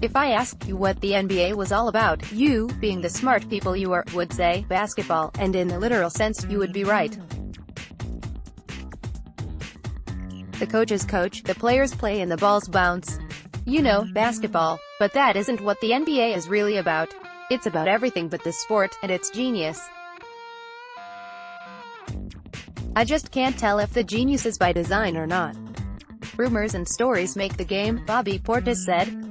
If I asked you what the NBA was all about, you, being the smart people you are, would say basketball, and in the literal sense, you would be right. The coaches coach, the players play and the balls bounce. You know, basketball. But that isn't what the NBA is really about. It's about everything but the sport, and it's genius. I just can't tell if the genius is by design or not. Rumors and stories make the game, Bobby Portis said.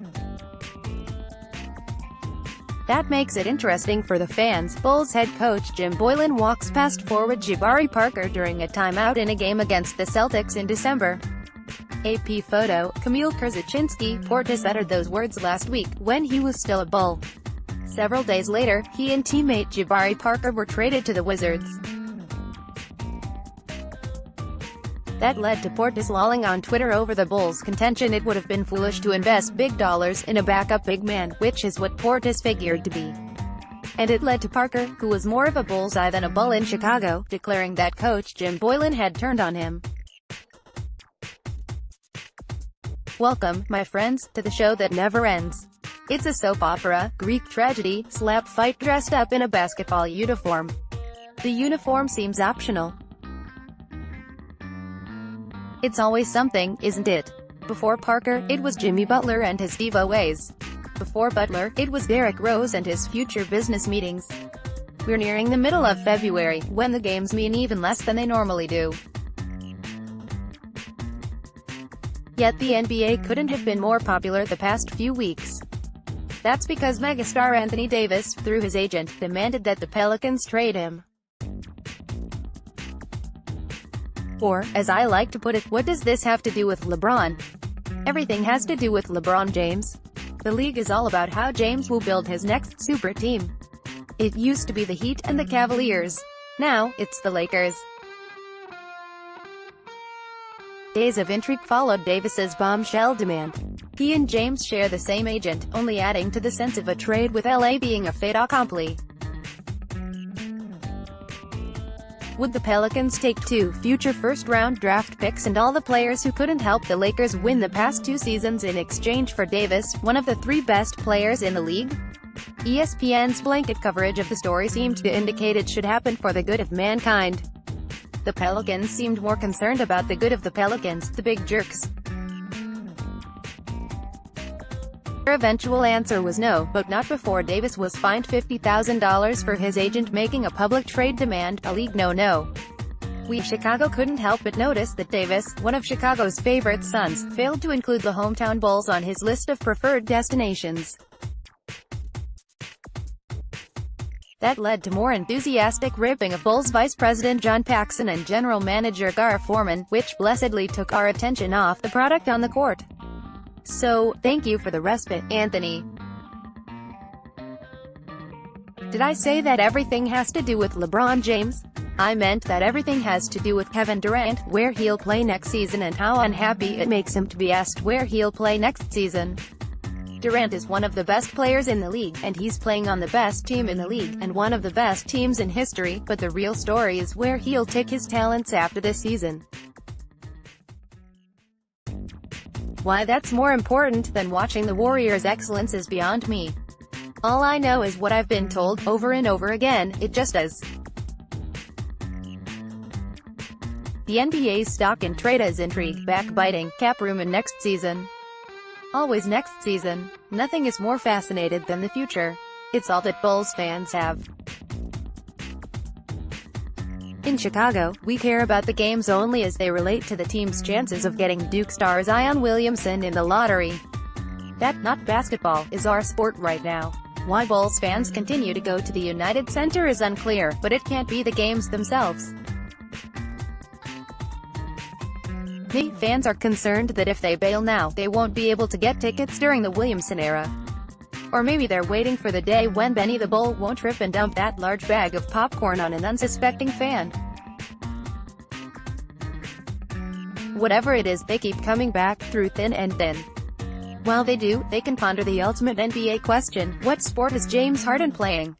That makes it interesting for the fans. Bulls head coach Jim Boylen walks past forward Jabari Parker during a timeout in a game against the Celtics in December. AP photo, Kamil Krzyzewski. Portis uttered those words last week, when he was still a Bull. Several days later, he and teammate Jabari Parker were traded to the Wizards. That led to Portis lolling on Twitter over the Bulls' contention it would have been foolish to invest big dollars in a backup big man, which is what Portis figured to be. And it led to Parker, who was more of a bullseye than a Bull in Chicago, declaring that coach Jim Boylen had turned on him. Welcome, my friends, to the show that never ends. It's a soap opera, Greek tragedy, slap fight dressed up in a basketball uniform. The uniform seems optional. It's always something, isn't it? Before Parker, it was Jimmy Butler and his diva ways. Before Butler, it was Derrick Rose and his future business meetings. We're nearing the middle of February, when the games mean even less than they normally do. Yet the NBA couldn't have been more popular the past few weeks. That's because megastar Anthony Davis, through his agent, demanded that the Pelicans trade him. Or, as I like to put it, what does this have to do with LeBron? Everything has to do with LeBron James. The league is all about how James will build his next super team. It used to be the Heat and the Cavaliers. Now, it's the Lakers. Days of intrigue followed Davis's bombshell demand. He and James share the same agent, only adding to the sense of a trade with LA being a fait accompli. Would the Pelicans take 2 future first-round draft picks and all the players who couldn't help the Lakers win the past 2 seasons in exchange for Davis, one of the 3 best players in the league? ESPN's blanket coverage of the story seemed to indicate it should happen for the good of mankind. The Pelicans seemed more concerned about the good of the Pelicans, the big jerks. Their eventual answer was no, but not before Davis was fined $50,000 for his agent making a public trade demand, a league no-no. Chicago couldn't help but notice that Davis, one of Chicago's favorite sons, failed to include the hometown Bulls on his list of preferred destinations. That led to more enthusiastic ripping of Bulls Vice President John Paxson and General Manager Gar Forman, which blessedly took our attention off the product on the court. So, thank you for the respite, Anthony. Did I say that everything has to do with LeBron James? I meant that everything has to do with Kevin Durant, where he'll play next season and how unhappy it makes him to be asked where he'll play next season. Durant is one of the best players in the league, and he's playing on the best team in the league, and one of the best teams in history, but the real story is where he'll take his talents after this season. Why that's more important than watching the Warriors' excellence is beyond me. All I know is what I've been told, over and over again, it just is. The NBA's stock and trade is intrigue, backbiting, cap room and next season. Always next season. Nothing is more fascinated than the future. It's all that Bulls fans have. In Chicago, we care about the games only as they relate to the team's chances of getting Duke star Zion Williamson in the lottery. That, not basketball, is our sport right now. Why Bulls fans continue to go to the United Center is unclear, but it can't be the games themselves. Fans are concerned that if they bail now, they won't be able to get tickets during the Williamson era. Or maybe they're waiting for the day when Benny the Bull won't trip and dump that large bag of popcorn on an unsuspecting fan. Whatever it is, they keep coming back, through thin and thin. While they do, they can ponder the ultimate NBA question: what sport is James Harden playing?